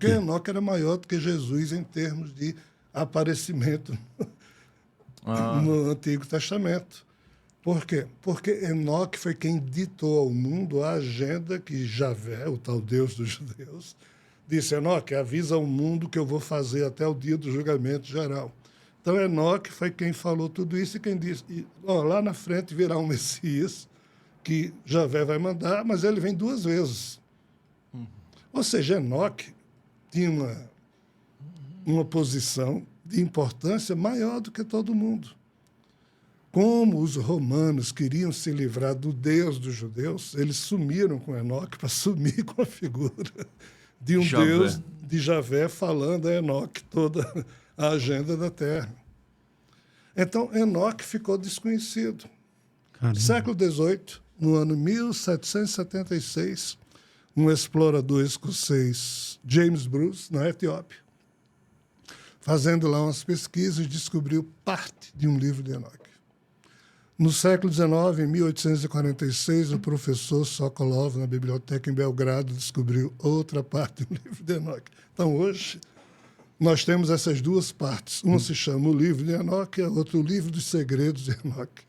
Porque Enoque era maior do que Jesus em termos de aparecimento no Antigo Testamento. Por quê? Porque Enoque foi quem ditou ao mundo a agenda que Javé, o tal Deus dos judeus, disse: Enoque, avisa ao mundo que eu vou fazer até o dia do julgamento geral. Então, Enoque foi quem falou tudo isso e quem disse: lá na frente virá um Messias que Javé vai mandar, mas ele vem 2 vezes. Ou seja, Enoque tinha uma posição de importância maior do que todo mundo. Como os romanos queriam se livrar do Deus dos judeus, eles sumiram com Enoque para sumir com a figura de um Javé. Deus de Javé falando a Enoque toda a agenda da terra. Então, Enoque ficou desconhecido. Caramba. Século XVIII, no ano 1776, um explorador escocês, James Bruce, na Etiópia, fazendo lá umas pesquisas, descobriu parte de um livro de Enoque. No século XIX, em 1846, o professor Sokolov, na biblioteca em Belgrado, descobriu outra parte do livro de Enoque. Então, hoje, nós temos essas 2 partes. Uma se chama o livro de Enoque, a outra o livro dos segredos de Enoque.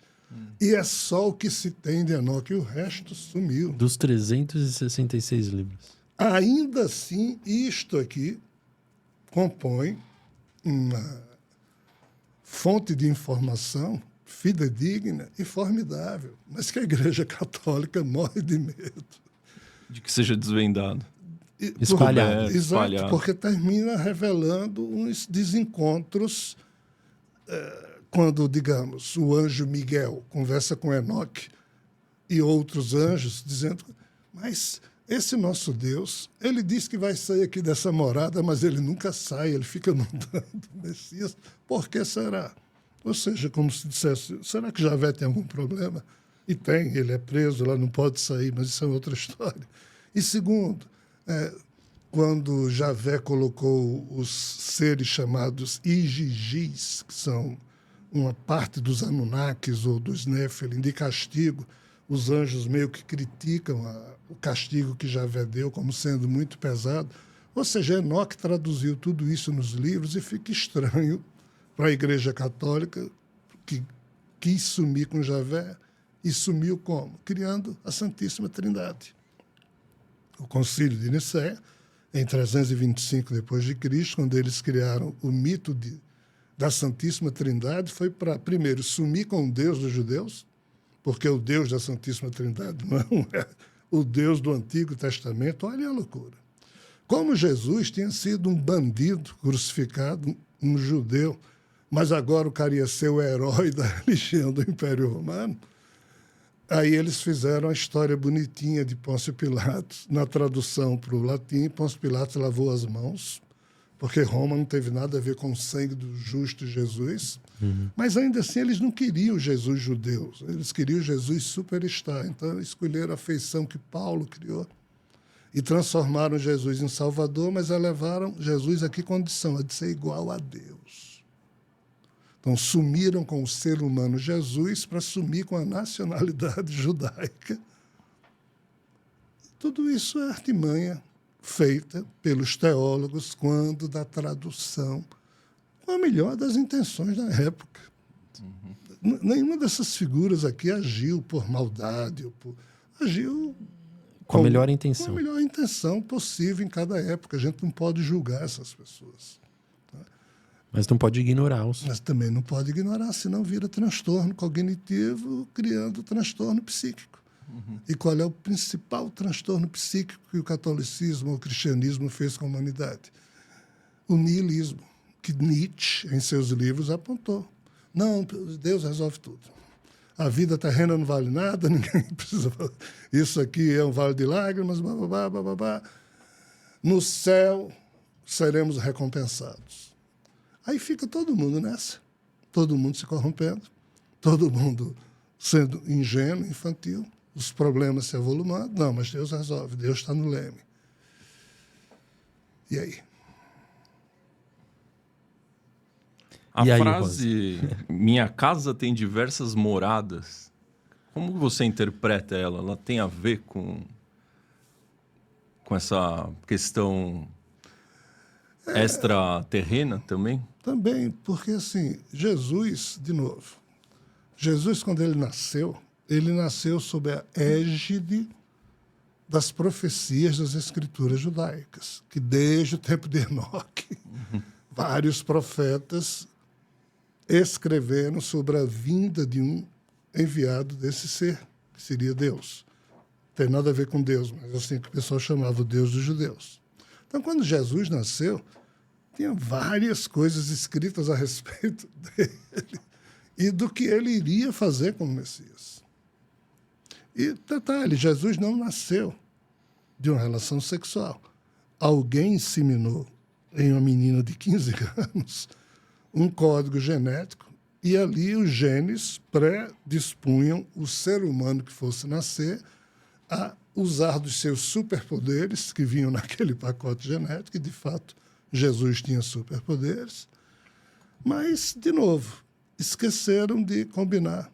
E é só o que se tem de Enoque, e o resto sumiu. Dos 366 livros. Ainda assim, isto aqui compõe uma fonte de informação fidedigna e formidável, mas que a Igreja Católica morre de medo. De que seja desvendado. Espalhado. Exato, Espalhado. porque termina revelando uns desencontros quando, digamos, o anjo Miguel conversa com Enoque e outros anjos, dizendo: mas esse nosso Deus, ele diz que vai sair aqui dessa morada, mas ele nunca sai, ele fica mandando o Messias. Por que será? Ou seja, como se dissesse: será que Javé tem algum problema? E tem, ele é preso lá, não pode sair, mas isso é outra história. E segundo, quando Javé colocou os seres chamados Igigis, que são uma parte dos Anunnakis ou dos Néfilim, de castigo, os anjos meio que criticam o castigo que Javé deu como sendo muito pesado. Ou seja, Enoque traduziu tudo isso nos livros e fica estranho para a Igreja Católica, que quis sumir com Javé, e sumiu como? Criando a Santíssima Trindade. O Concílio de Nicéia, em 325 d.C., quando eles criaram o mito da Santíssima Trindade, foi para, primeiro, sumir com o Deus dos judeus, porque o Deus da Santíssima Trindade não é o Deus do Antigo Testamento. Olha a loucura. Como Jesus tinha sido um bandido crucificado, um judeu, mas agora o cara ia ser o herói da religião do Império Romano, aí eles fizeram a história bonitinha de Pôncio Pilatos. Na tradução para o latim, Pôncio Pilatos lavou as mãos, porque Roma não teve nada a ver com o sangue do justo Jesus. Mas ainda assim eles não queriam Jesus judeu, eles queriam Jesus superstar. Então escolheram a feição que Paulo criou e transformaram Jesus em Salvador, mas elevaram Jesus a que condição? A de ser igual a Deus. Então sumiram com o ser humano Jesus para sumir com a nacionalidade judaica. Tudo isso é artimanha feita pelos teólogos quando da tradução, com a melhor das intenções da época. Nenhuma dessas figuras aqui agiu por maldade, agiu com a melhor intenção. Com a melhor intenção possível em cada época. A gente não pode julgar essas pessoas. Mas não pode ignorá-los. Mas também não pode ignorar, senão vira transtorno cognitivo, criando transtorno psíquico. E qual é o principal transtorno psíquico que o catolicismo ou o cristianismo fez com a humanidade? O niilismo, que Nietzsche, em seus livros, apontou. Não, Deus resolve tudo. A vida terrena não vale nada, ninguém precisa... Isso aqui é um vale de lágrimas, bababá, bababá. No céu seremos recompensados. Aí fica todo mundo nessa. Todo mundo se corrompendo, todo mundo sendo ingênuo, infantil, os problemas se avolumando. Não, mas Deus resolve, Deus está no leme. E aí? A E aí, frase "minha casa tem diversas moradas", como você interpreta ela? Ela tem a ver com essa questão extraterrena também? Também, porque assim, Jesus, de novo, Jesus, quando ele nasceu sob a égide das profecias das escrituras judaicas, que desde o tempo de Enoque, vários profetas escreveram sobre a vinda de um enviado desse ser, que seria Deus. Tem nada a ver com Deus, mas assim que o pessoal chamava o Deus dos judeus. Então, quando Jesus nasceu, tinha várias coisas escritas a respeito dele e do que ele iria fazer como Messias. E, detalhe, Jesus não nasceu de uma relação sexual. Alguém inseminou em uma menina de 15 anos um código genético e ali os genes predispunham o ser humano que fosse nascer a usar dos seus superpoderes que vinham naquele pacote genético, e, de fato, Jesus tinha superpoderes, mas, de novo, esqueceram de combinar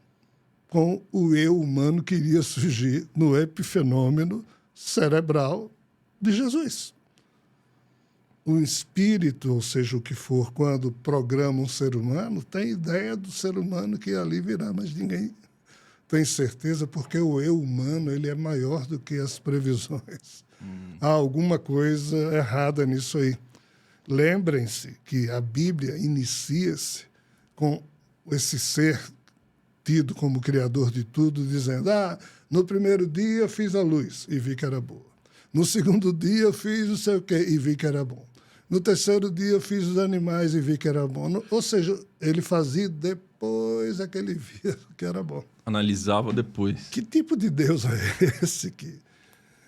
com o eu humano que iria surgir no epifenômeno cerebral de Jesus. O espírito, ou seja, o que for, quando programa um ser humano, tem ideia do ser humano que ali virá, mas ninguém tem certeza, porque o eu humano ele é maior do que as previsões. Há alguma coisa errada nisso aí. Lembrem-se que a Bíblia inicia-se com esse ser tido como criador de tudo, dizendo: no primeiro dia eu fiz a luz e vi que era boa. No segundo dia eu fiz não sei o quê e vi que era bom. No terceiro dia eu fiz os animais e vi que era bom. Ou seja, ele fazia depois é que ele via que era bom. Analisava depois. Que tipo de Deus é esse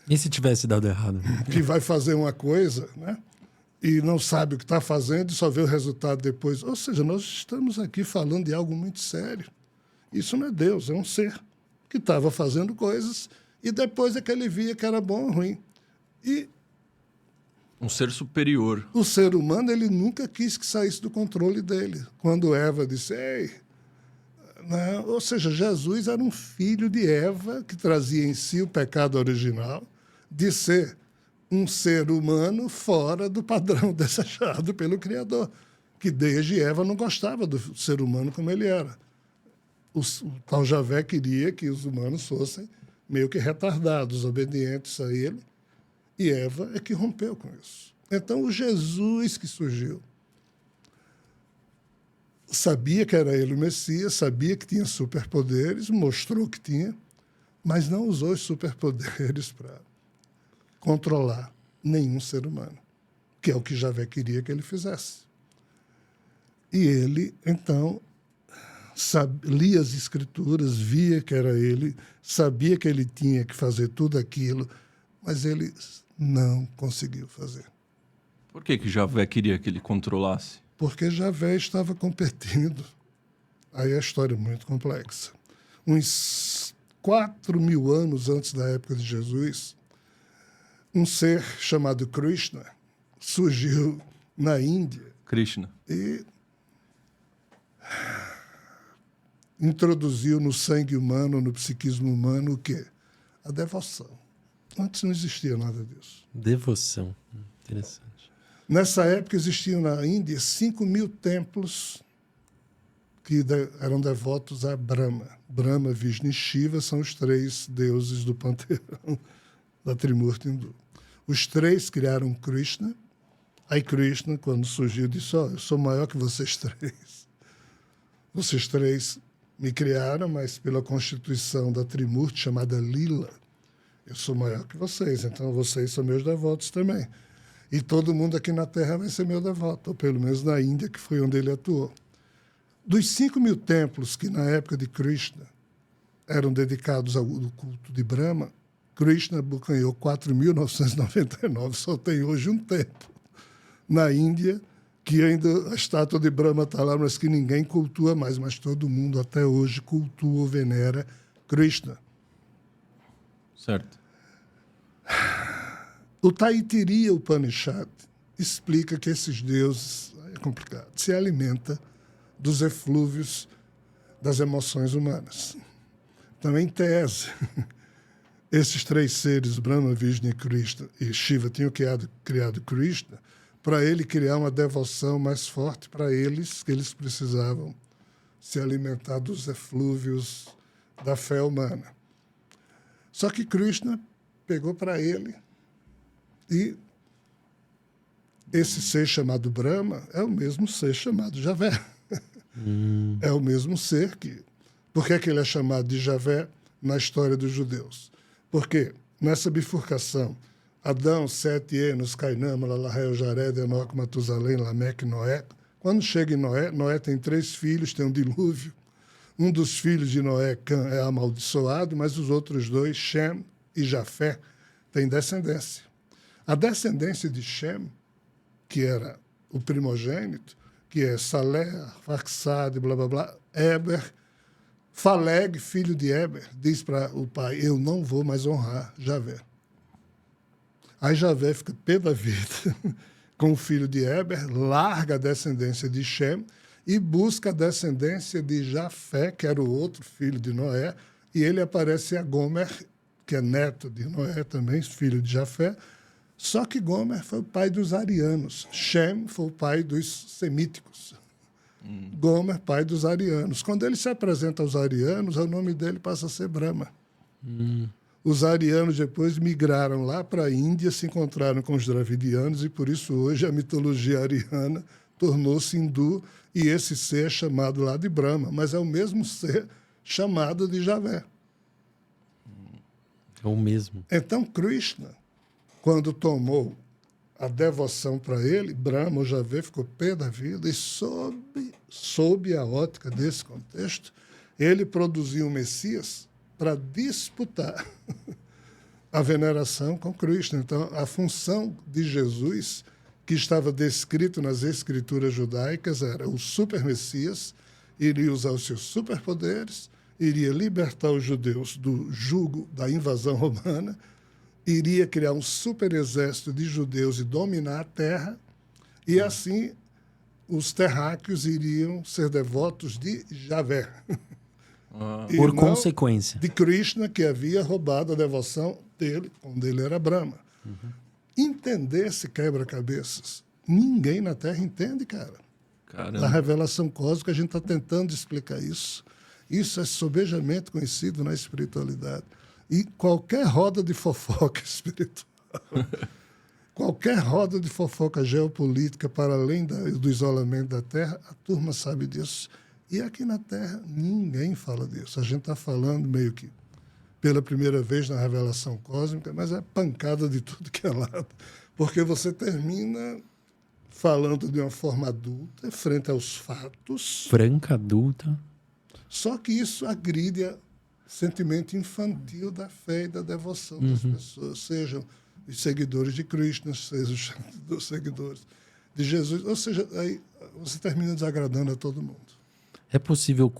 E se tivesse dado errado? que vai fazer uma coisa, né? E não sabe o que está fazendo e só vê o resultado depois? Ou seja, nós estamos aqui falando de algo muito sério. Isso não é Deus, é um ser que estava fazendo coisas e depois é que ele via que era bom ou ruim. E um ser superior. o ser humano, ele nunca quis que saísse do controle dele. Quando Eva disse, ei... Né? Ou seja, Jesus era um filho de Eva que trazia em si o pecado original de ser um ser humano fora do padrão desejado pelo Criador, que desde Eva não gostava do ser humano como ele era. O tal Javé queria que os humanos fossem meio que retardados, obedientes a ele, e Eva é que rompeu com isso. Então, o Jesus que surgiu sabia que era ele o Messias, sabia que tinha superpoderes, mostrou que tinha, mas não usou os superpoderes para controlar nenhum ser humano, que é o que Javé queria que ele fizesse. E ele, então, lia as Escrituras, via que era ele, sabia que ele tinha que fazer tudo aquilo, mas ele não conseguiu fazer. Por que Javé queria que ele controlasse? Porque Javé estava competindo. Aí a história é muito complexa. Uns 4.000 anos antes da época de Jesus, um ser chamado Krishna surgiu na Índia. Krishna. E introduziu no sangue humano, no psiquismo humano, o quê? A devoção. Antes não existia nada disso. Devoção. Interessante. Nessa época existiam na Índia 5.000 templos que eram devotos a Brahma. Brahma, Vishnu e Shiva são os 3 deuses do panteão da Trimurti hindu. Os 3 criaram Krishna. Aí Krishna, quando surgiu, disse, eu sou maior que vocês 3. Vocês 3 me criaram, mas pela constituição da Trimurti, chamada Lila, eu sou maior que vocês, então vocês são meus devotos também. E todo mundo aqui na Terra vai ser meu devoto, ou pelo menos na Índia, que foi onde ele atuou. Dos 5.000 templos que, na época de Krishna, eram dedicados ao culto de Brahma, Krishna abocanhou 4.999, só tem hoje um templo na Índia, que ainda a estátua de Brahma está lá, mas que ninguém cultua mais, mas todo mundo até hoje cultua ou venera Krishna. Certo. O Taittiriya Upanishad explica que esses deuses, é complicado, se alimenta dos eflúvios das emoções humanas. Então, em tese, esses 3 seres, Brahma, Vishnu e Krishna, e Shiva tinham criado Krishna para ele criar uma devoção mais forte para eles, que eles precisavam se alimentar dos eflúvios da fé humana. Só que Krishna pegou para ele e esse ser chamado Brahma é o mesmo ser chamado Javé. É o mesmo ser que... Por que é que ele é chamado de Javé na história dos judeus? Porque nessa bifurcação, Adão, Sete, Enos, Cainã, Malalahel, Jared, Enoque, Matusalém, Lameque, Noé. Quando chega em Noé, Noé tem 3 filhos, tem um dilúvio. Um dos filhos de Noé, Cã, é amaldiçoado, mas os outros 2, Shem e Jafé, têm descendência. A descendência de Shem, que era o primogênito, que é Salé, Arfaxade, blá, blá, blá, Eber, Faleg, filho de Eber, diz para o pai, eu não vou mais honrar Javé. Aí Javé fica pé da vida com o filho de Eber, larga a descendência de Shem e busca a descendência de Jafé, que era o outro filho de Noé, e ele aparece a Gomer, que é neto de Noé também, filho de Jafé, só que Gomer foi o pai dos arianos, Shem foi o pai dos semíticos. Gomer, pai dos arianos. Quando ele se apresenta aos arianos, o nome dele passa a ser Brahma. Os arianos depois migraram lá para a Índia, se encontraram com os dravidianos e por isso hoje a mitologia ariana tornou-se hindu e esse ser é chamado lá de Brahma, mas é o mesmo ser chamado de Javé. É o mesmo. Então Krishna, quando tomou a devoção para ele, Brahma, o Javé, ficou pé da vida e sob a ótica desse contexto, ele produziu o Messias para disputar a veneração com Krishna. Então, a função de Jesus, que estava descrito nas escrituras judaicas, era o super-messias, iria usar os seus superpoderes, iria libertar os judeus do jugo da invasão romana, iria criar um super-exército de judeus e dominar a terra, e assim os terráqueos iriam ser devotos de Javé. E Por não consequência. de Krishna, que havia roubado a devoção dele, quando ele era Brahma. Entender esse quebra-cabeças, ninguém na Terra entende, cara. Caramba. Na revelação cósmica, a gente está tentando explicar isso. Isso é sobejamente conhecido na espiritualidade. E qualquer roda de fofoca espiritual, qualquer roda de fofoca geopolítica para além do isolamento da Terra, a turma sabe disso. E aqui na Terra, ninguém fala disso. A gente está falando meio que pela primeira vez na revelação cósmica, mas é pancada de tudo que é lado. Porque você termina falando de uma forma adulta, frente aos fatos. Franca, adulta. Só que isso agride o sentimento infantil da fé e da devoção das pessoas, sejam os seguidores de Krishna, sejam os seguidores de Jesus. Ou seja, aí você termina desagradando a todo mundo. É possível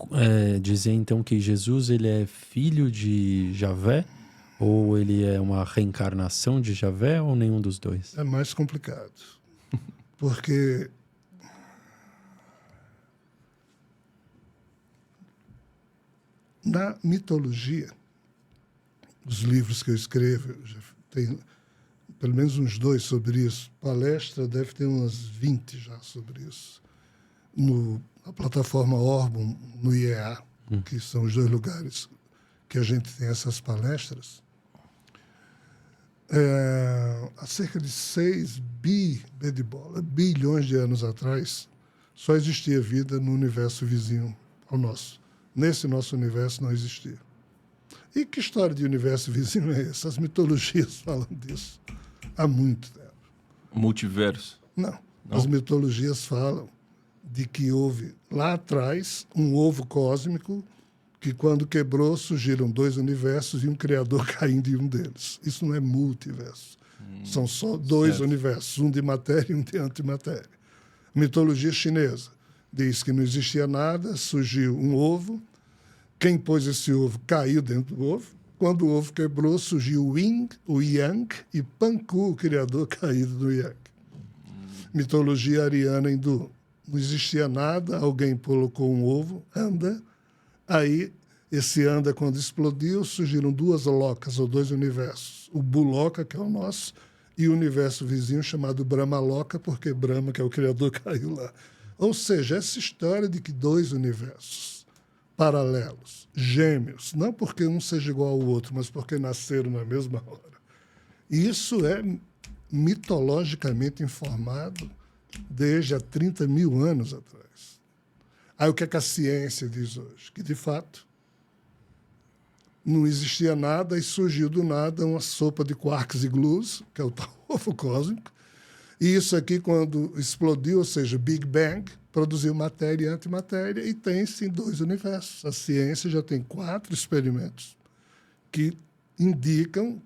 dizer, então, que Jesus ele é filho de Javé? Ou ele é uma reencarnação de Javé ou nenhum dos dois? É mais complicado. Porque na mitologia, os livros que eu escrevo, eu já tenho pelo menos uns 2 sobre isso. Palestra deve ter umas 20 já sobre isso. Na plataforma Orbum, no IEA, que são os 2 lugares que a gente tem essas palestras. Há cerca de 6 bilhões de anos atrás, só existia vida no universo vizinho ao nosso. Nesse nosso universo não existia. E que história de universo vizinho é essa? As mitologias falam disso há muito tempo. Multiverso. Não. As mitologias falam de que houve lá atrás um ovo cósmico que quando quebrou surgiram 2 universos e um criador caindo em um deles. Isso não é multiverso. São só 2 certo. universos, um de matéria e um de antimatéria. Mitologia chinesa diz que não existia nada, surgiu um ovo, quem pôs esse ovo caiu dentro do ovo, quando o ovo quebrou surgiu o Yin, o Yang e Panku, o criador caído do Yang. Mitologia ariana hindu. Não existia nada, alguém colocou um ovo, anda, aí esse anda, quando explodiu, surgiram 2 locas, ou 2 universos. O Buloka, que é o nosso, e o universo vizinho chamado Brahmaloka, porque Brahma, que é o criador, caiu lá. Ou seja, essa história de que dois universos paralelos, gêmeos, não porque um seja igual ao outro, mas porque nasceram na mesma hora. Isso é mitologicamente informado desde há 30 mil anos atrás. Aí o que é que a ciência diz hoje? Que, de fato, não existia nada e surgiu do nada uma sopa de quarks e glues, que é o tal ovo cósmico. E isso aqui, quando explodiu, ou seja, Big Bang, produziu matéria e antimatéria, e tem, sim, dois universos. A ciência já tem 4 experimentos que indicam,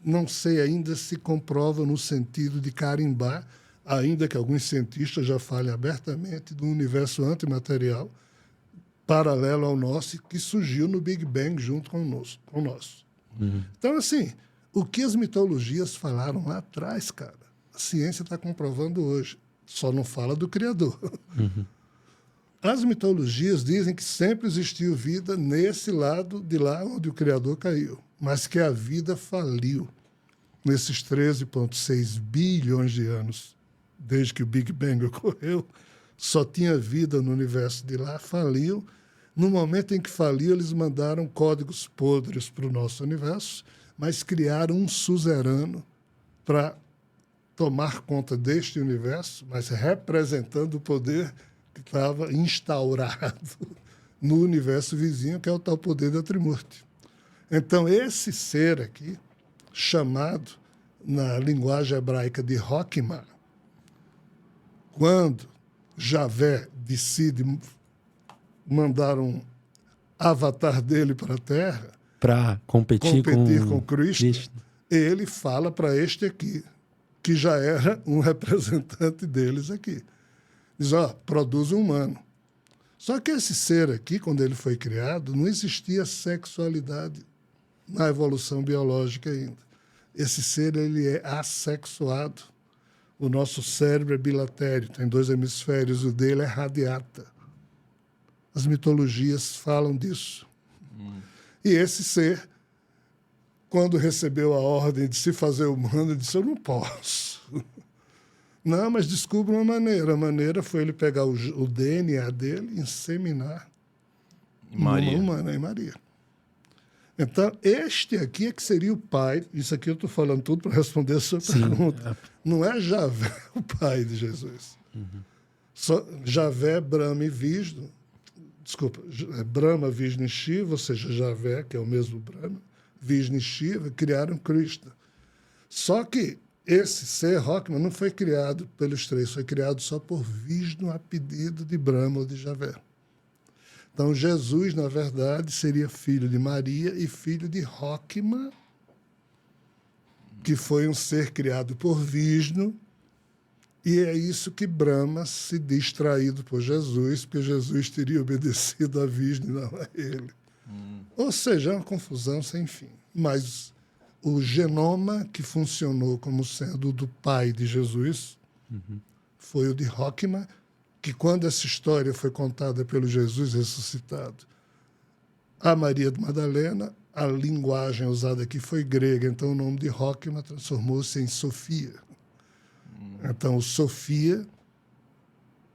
não sei ainda se comprova no sentido de carimbar, ainda que alguns cientistas já falem abertamente, de um universo antimaterial paralelo ao nosso, que surgiu no Big Bang junto com o nosso. Então, assim, o que as mitologias falaram lá atrás, cara, a ciência está comprovando hoje. Só não fala do Criador. As mitologias dizem que sempre existiu vida nesse lado de lá onde o Criador caiu, mas que a vida faliu nesses 13,6 bilhões de anos, desde que o Big Bang ocorreu. Só tinha vida no universo de lá, faliu. No momento em que faliu, eles mandaram códigos podres para o nosso universo, mas criaram um suzerano para tomar conta deste universo, mas representando o poder que estava instaurado no universo vizinho, que é o tal poder da Trimurti. Então, esse ser aqui, chamado na linguagem hebraica de Rokhmah, quando Javé decide mandar um avatar dele para a Terra, para competir com Krishna, ele fala para este aqui, que já era um representante deles aqui. Diz, produz um humano. Só que esse ser aqui, quando ele foi criado, não existia sexualidade na evolução biológica ainda. Esse ser, ele é assexuado. O nosso cérebro é bilatério, tem 2 hemisférios, o dele é radiata. As mitologias falam disso. E esse ser, quando recebeu a ordem de se fazer humano, ele disse, eu não posso. Não, mas descubra uma maneira. A maneira foi ele pegar o DNA dele e inseminar uma humana em Maria. Então, este aqui é que seria o pai. Isso aqui eu estou falando tudo para responder a sua pergunta. Não é Javé o pai de Jesus. Só Javé, Brahma e Vishnu. Desculpa, Brahma, Vishnu e Shiva, ou seja, Javé, que é o mesmo Brahma, Vishnu e Shiva, criaram Krishna. Só que esse ser, Rokhmah, não foi criado pelos 3, foi criado só por Vishnu a pedido de Brahma ou de Javé. Então, Jesus, na verdade, seria filho de Maria e filho de Rokhmah, que foi um ser criado por Vishnu, e é isso que Brahma se diz traído por Jesus, porque Jesus teria obedecido a Vishnu, não a ele. Ou seja, é uma confusão sem fim. Mas o genoma que funcionou como sendo do pai de Jesus foi o de Rokhmah, que quando essa história foi contada pelo Jesus ressuscitado a Maria de Madalena, a linguagem usada aqui foi grega, então o nome de Rokhmah transformou-se em Sofia. Então, o Sofia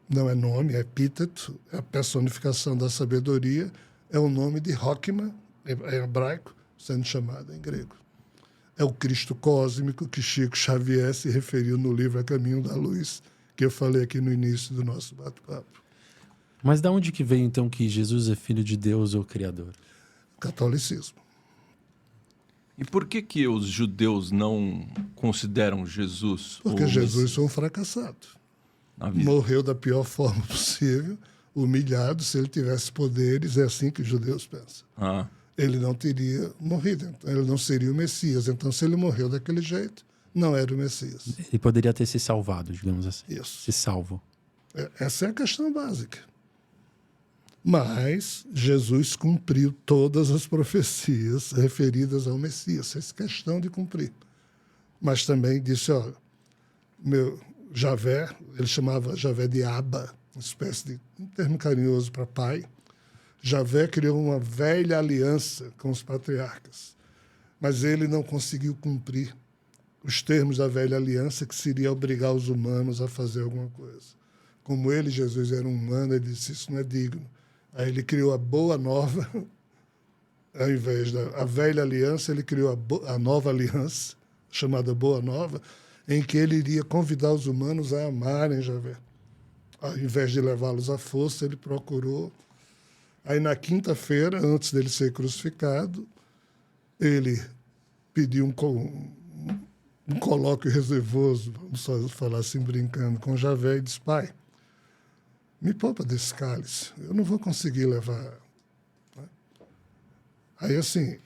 não é nome, é epíteto, é a personificação da sabedoria, é o nome de Rokhmah, em hebraico, sendo chamado em grego. É o Cristo cósmico que Chico Xavier se referiu no livro A Caminho da Luz, que eu falei aqui no início do nosso bate-papo. Mas de onde que veio, então, que Jesus é filho de Deus ou Criador? Catolicismo. E por que os judeus não consideram Jesus Porque Jesus foi um fracassado. Morreu da pior forma possível, humilhado. Se ele tivesse poderes, é assim que os judeus pensam. Ele não teria morrido, então ele não seria o Messias. Então, se ele morreu daquele jeito, não era o Messias. Ele poderia ter se salvado, digamos assim. Isso. Se salvo. Essa é a questão básica. Mas Jesus cumpriu todas as profecias referidas ao Messias. Fez questão de cumprir. Mas também disse, meu Javé, ele chamava Javé de Abba, uma espécie de um termo carinhoso para pai. Javé criou uma velha aliança com os patriarcas, mas ele não conseguiu cumprir os termos da velha aliança, que seria obrigar os humanos a fazer alguma coisa. Como ele, Jesus, era um humano, ele disse, isso não é digno. Aí ele criou a boa nova, ao invés da velha aliança, ele criou a nova aliança, chamada Boa Nova, em que ele iria convidar os humanos a amarem Javé. Ao invés de levá-los à força, ele procurou. Aí, na quinta-feira, antes dele ser crucificado, ele pediu um colóquio reservoso, vamos só falar assim, brincando, com Javé, e disse, pai, me poupa desse cálice, eu não vou conseguir levar. Aí, assim,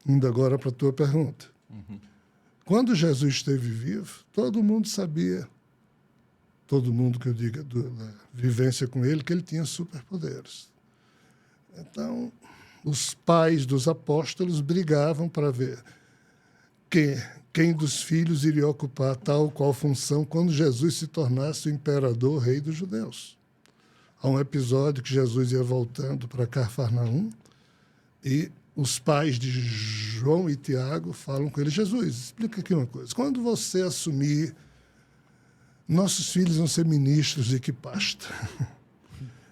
indo agora para a tua pergunta. Quando Jesus esteve vivo, todo mundo sabia, todo mundo que eu diga da vivência com ele, que ele tinha superpoderes. Então, os pais dos apóstolos brigavam para ver quem dos filhos iria ocupar tal ou qual função quando Jesus se tornasse o imperador, rei dos judeus. Há um episódio que Jesus ia voltando para Cafarnaum e os pais de João e Tiago falam com ele, Jesus, explica aqui uma coisa. Quando você assumir, nossos filhos vão ser ministros de que pasta?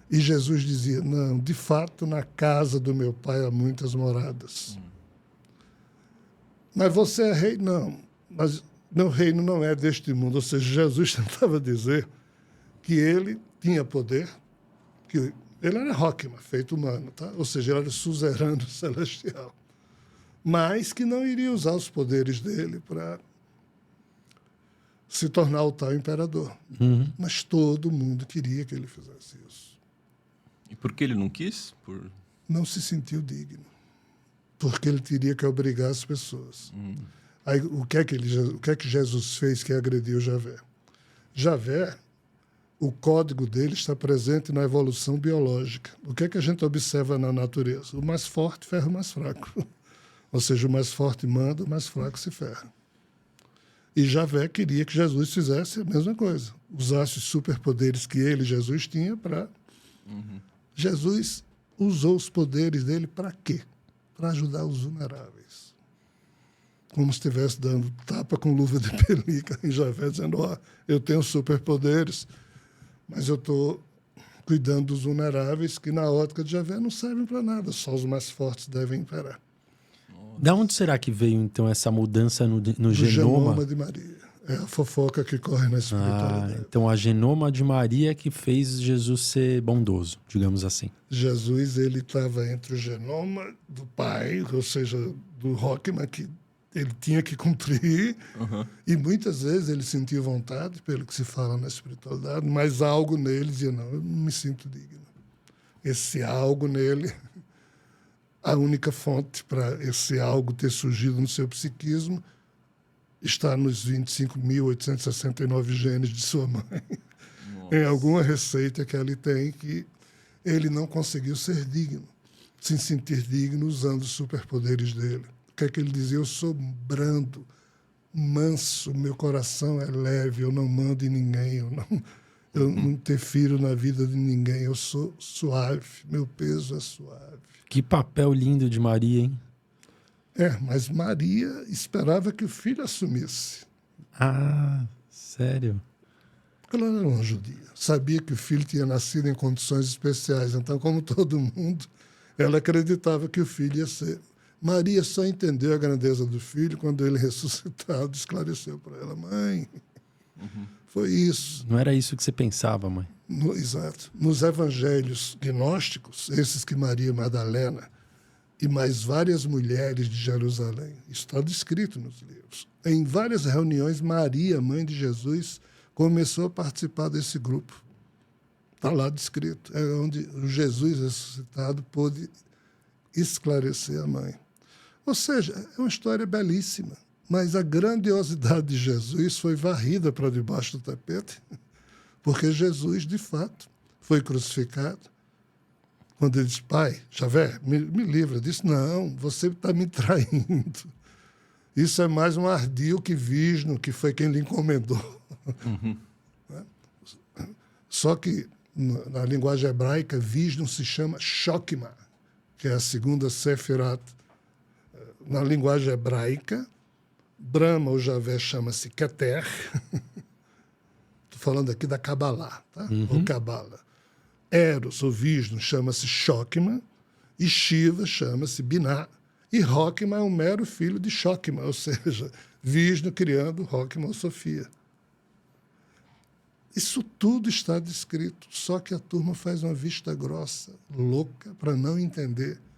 E Jesus dizia, não, de fato, na casa do meu pai há muitas moradas. Mas você é rei? Não, mas meu reino não é deste mundo. Ou seja, Jesus tentava dizer que ele tinha poder, que ele era Rockman, feito humano, tá? Ou seja, ele era suzerano celestial. Mas que não iria usar os poderes dele para se tornar o tal imperador. Mas todo mundo queria que ele fizesse isso. E por que ele não quis? Não se sentiu digno. Porque ele teria que obrigar as pessoas. Aí, o que é que Jesus fez que agrediu Javé? Javé, o código dele está presente na evolução biológica. O que é que a gente observa na natureza? O mais forte ferra o mais fraco. Ou seja, o mais forte manda, o mais fraco se ferra. E Javé queria que Jesus fizesse a mesma coisa. Usasse os superpoderes que ele, Jesus, tinha para... Jesus usou os poderes dele para quê? Para ajudar os vulneráveis. Como se estivesse dando tapa com luva de pelica em Javé, dizendo, eu tenho superpoderes, mas eu estou cuidando dos vulneráveis que, na ótica de Javé, não servem para nada. Só os mais fortes devem imperar. Da onde será que veio, então, essa mudança no Do genoma de Maria. É a fofoca que corre na espiritualidade. Então a genoma de Maria que fez Jesus ser bondoso, digamos assim. Jesus, ele estava entre o genoma do pai, ou seja, do Rockman, que ele tinha que cumprir, e muitas vezes ele sentia vontade, pelo que se fala na espiritualidade, mas algo nele dizia, não, eu não me sinto digno. Esse algo nele, a única fonte para esse algo ter surgido no seu psiquismo está nos 25.869 genes de sua mãe. Em alguma receita que ele tem que ele não conseguiu ser digno, se sentir digno usando os superpoderes dele. O que é que ele dizia? Eu sou brando, manso, meu coração é leve, eu não mando em ninguém, eu não interfiro na vida de ninguém, eu sou suave, meu peso é suave. Que papel lindo de Maria, hein? Mas Maria esperava que o filho assumisse. Ah, sério? Ela era uma judia, sabia que o filho tinha nascido em condições especiais, então, como todo mundo, ela acreditava que o filho ia ser. Maria só entendeu a grandeza do filho quando ele, ressuscitado, esclareceu para ela, mãe, foi isso. Não era isso que você pensava, mãe? Exato. Nos evangelhos gnósticos, esses que Maria Madalena e mais várias mulheres de Jerusalém, isso está descrito nos livros. Em várias reuniões, Maria, mãe de Jesus, começou a participar desse grupo. Está lá descrito. É onde o Jesus ressuscitado pôde esclarecer a mãe. Ou seja, é uma história belíssima, mas a grandiosidade de Jesus foi varrida para debaixo do tapete, porque Jesus, de fato, foi crucificado. Quando ele disse, pai, Javé, me livra disso. Não, você está me traindo. Isso é mais um ardil que Vishnu, que foi quem lhe encomendou. Só que, na linguagem hebraica, Vishnu se chama Shokma, que é a segunda Sefirat. Na linguagem hebraica, Brahma, o Javé, chama-se Keter. Estou falando aqui da Kabbalah, tá? Ou Kabbalah. Eros, o Vishnu, chama-se Shokma. E Shiva chama-se Binah. E Rockma é um mero filho de Shokma, ou seja, Vishnu criando Rockma ou Sofia. Isso tudo está descrito, só que a turma faz uma vista grossa, louca, para não entender.